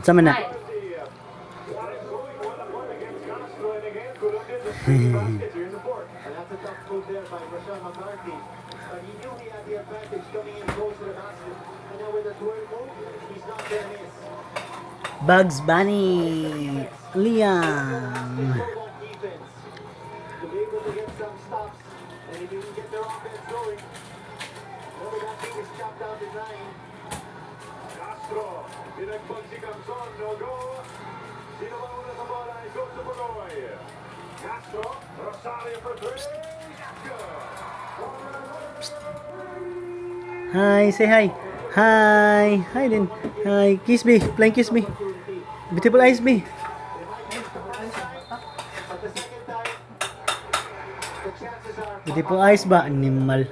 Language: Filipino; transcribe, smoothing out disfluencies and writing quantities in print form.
Sama na. Bugs Bunny Liam. Hi, say hi. Hi. Hi din. Hi. Kiss me. Flying kiss me. Beautiful eyes me. Beautiful eyes ba? Animal.